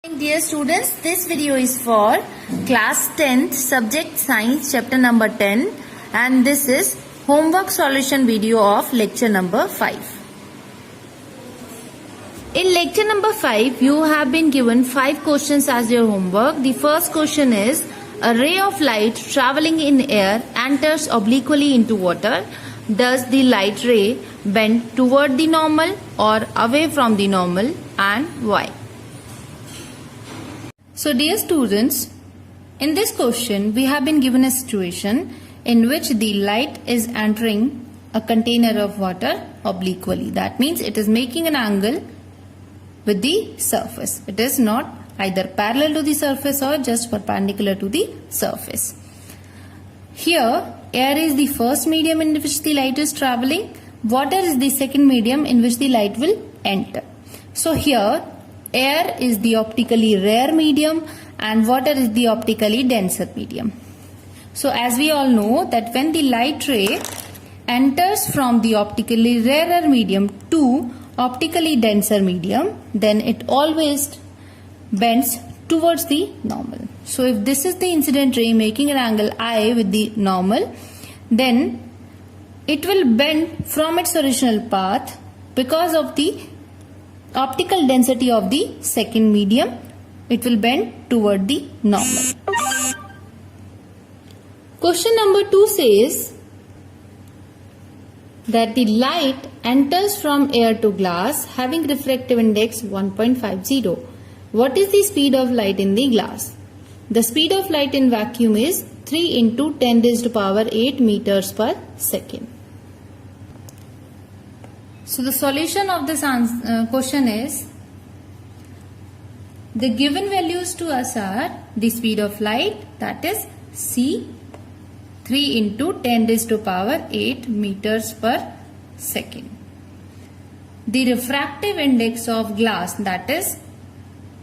Dear students, this video is for class 10th subject science chapter number 10 and this is homework solution video of lecture number 5. In lecture number 5 you have been given 5 questions as your homework. The first question is, a ray of light traveling in air enters obliquely into water. Does the light ray bend toward the normal or away from the normal and why? So dear students, in this question we have been given a situation in which the light is entering a container of water obliquely. That means it is making an angle with the surface. It is not either parallel to the surface or just perpendicular to the surface. Here air is the first medium in which the light is traveling. Water is the second medium in which the light will enter. So here air is the optically rare medium and water is the optically denser medium. So as we all know that when the light ray enters from the optically rarer medium to optically denser medium, then it always bends towards the normal. So if this is the incident ray making an angle I with the normal, then it will bend from its original path because of the optical density of the second medium. It will bend toward the normal. Question number 2 says that the light enters from air to glass having refractive index 1.50. What is the speed of light in the glass? The speed of light in vacuum is 3 into 10 raised to power 8 meters per second. So the solution of this question is, the given values to us are the speed of light, that is c, 3 into 10 raised to power 8 meters per second. The refractive index of glass, that is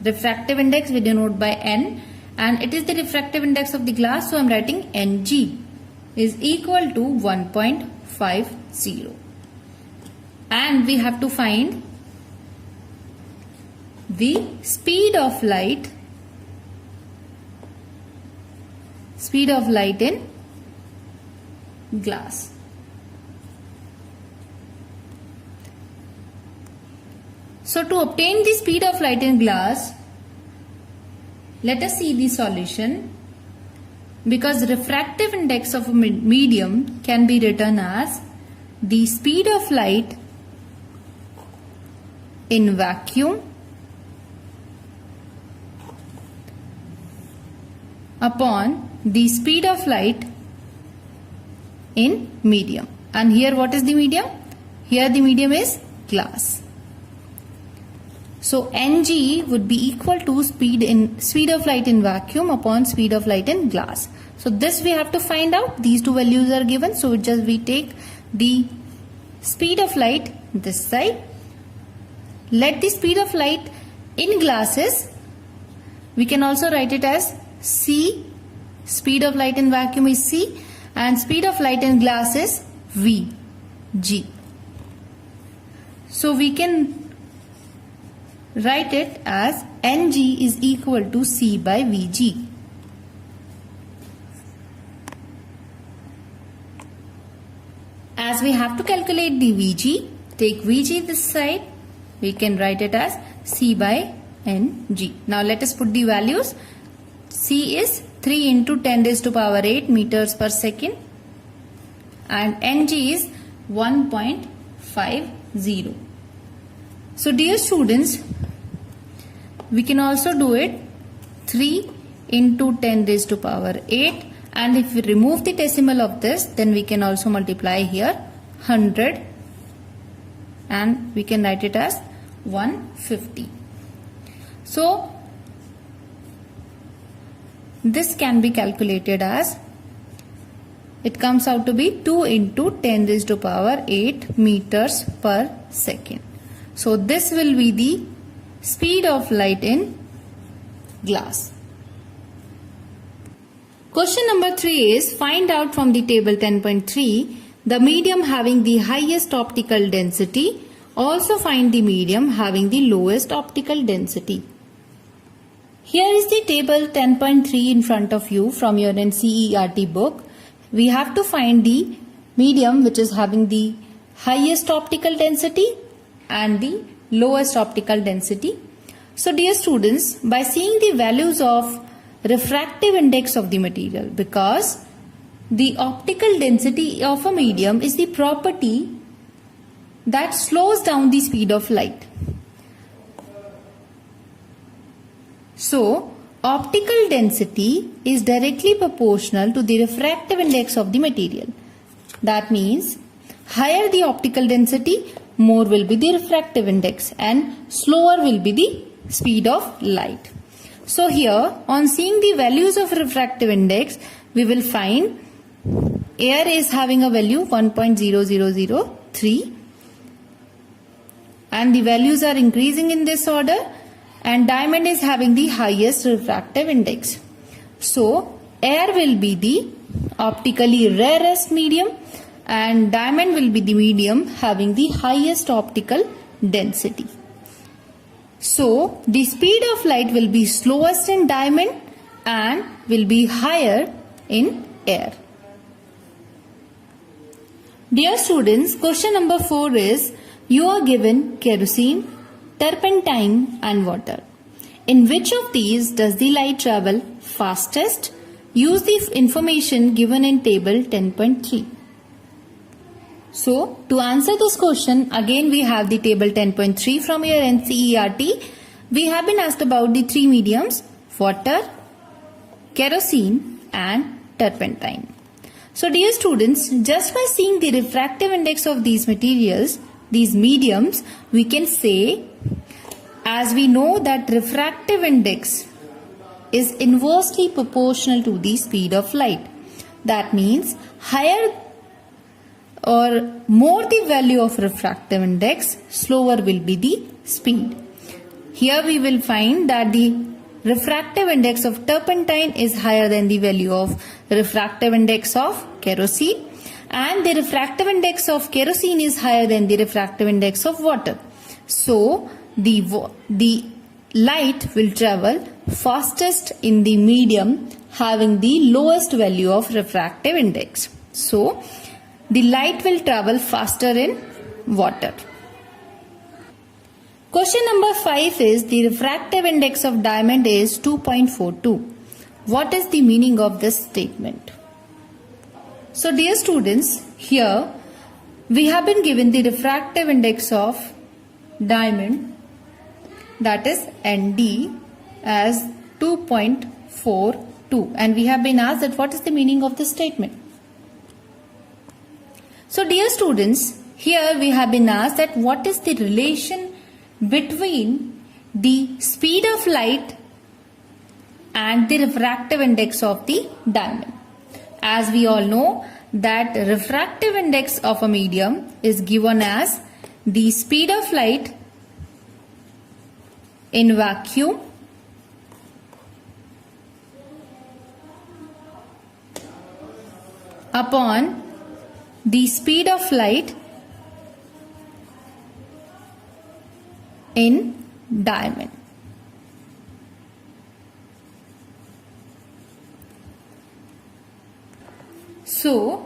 refractive index we denote by n, and it is the refractive index of the glass, so I am writing Ng is equal to 1.50. And we have to find the speed of light in glass. So to obtain the speed of light in glass, let us see the solution. Because refractive index of a medium can be written as the speed of light in vacuum upon the speed of light in medium. And here what is the medium? Here the medium is glass. So Ng would be equal to speed of light in vacuum upon speed of light in glass. So this we have to find out. These two values are given. So just we take the speed of light this side. Let the speed of light in glasses, we can also write it as C. Speed of light in vacuum is C and speed of light in glass is V, G. So we can write it as Ng is equal to C by Vg. As we have to calculate the Vg, take Vg this side, we can write it as C by Ng. Now let us put the values. C is 3 into 10 raised to power 8 meters per second and Ng is 1.50. So dear students, we can also do it 3 into 10 raised to power 8, and if we remove the decimal of this, then we can also multiply here 100 and we can write it as 150. So this can be calculated as, it comes out to be 2 into 10 raised to power 8 meters per second. So this will be the speed of light in glass. Question number 3 is, find out from the table 10.3 the medium having the highest optical density. Also find the medium having the lowest optical density. Here is the table 10.3 in front of you from your NCERT book. We have to find the medium which is having the highest optical density and the lowest optical density. So dear students, by seeing the values of refractive index of the material, because the optical density of a medium is the property that slows down the speed of light. So, optical density is directly proportional to the refractive index of the material. That means, higher the optical density, more will be the refractive index and slower will be the speed of light. So here, on seeing the values of refractive index, we will find air is having a value 1.0003 and the values are increasing in this order, and diamond is having the highest refractive index. So air will be the optically rarest medium and diamond will be the medium having the highest optical density. So the speed of light will be slowest in diamond and will be higher in air. Dear students, question number 4 is, you are given kerosene, turpentine and water. In which of these does the light travel fastest? Use the information given in table 10.3. So, to answer this question, again we have the table 10.3 from your NCERT. We have been asked about the three mediums, water, kerosene and turpentine. So dear students, just by seeing the refractive index of these materials, these mediums, we can say, as we know that refractive index is inversely proportional to the speed of light. That means higher or more the value of refractive index, slower will be the speed. Here we will find that the refractive index of turpentine is higher than the value of refractive index of kerosene, and the refractive index of kerosene is higher than the refractive index of water. So the light will travel fastest in the medium having the lowest value of refractive index. So the light will travel faster in water. Question number 5 is, the refractive index of diamond is 2.42. What is the meaning of this statement? So dear students, here we have been given the refractive index of diamond, that is ND, as 2.42, and we have been asked that what is the meaning of this statement. So dear students, here we have been asked that what is the relation between the speed of light and the refractive index of the diamond. As we all know that refractive index of a medium is given as the speed of light in vacuum upon the speed of light in diamond. So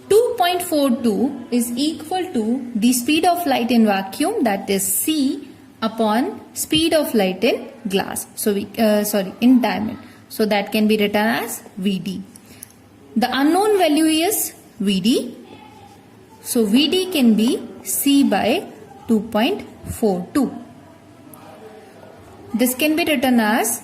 2.42 is equal to the speed of light in vacuum, that is C upon speed of light in glass. So in diamond. So that can be written as VD. The unknown value is VD. So VD can be C by 2.42. This can be written as,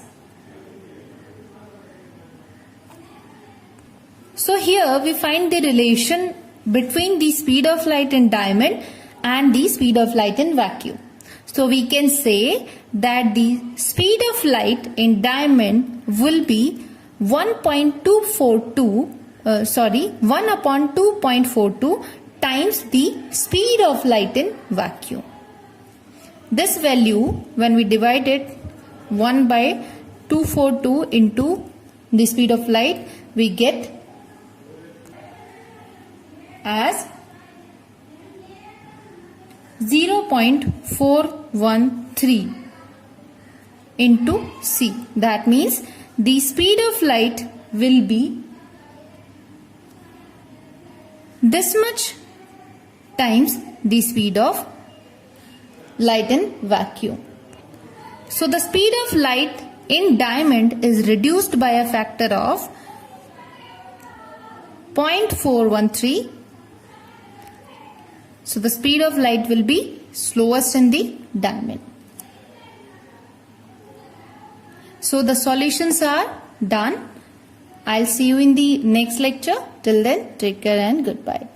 so here we find the relation between the speed of light in diamond and the speed of light in vacuum. So we can say that the speed of light in diamond will be 1 upon 2.42 times the speed of light in vacuum. This value, when we divide it 1 by 242 into the speed of light, we get as 0.413. into c. That means the speed of light will be this much times the speed of light in vacuum. So the speed of light in diamond is reduced by a factor of 0.413. So the speed of light will be slowest in the diamond. So the solutions are done. I'll see you in the next lecture. Till then, take care and goodbye.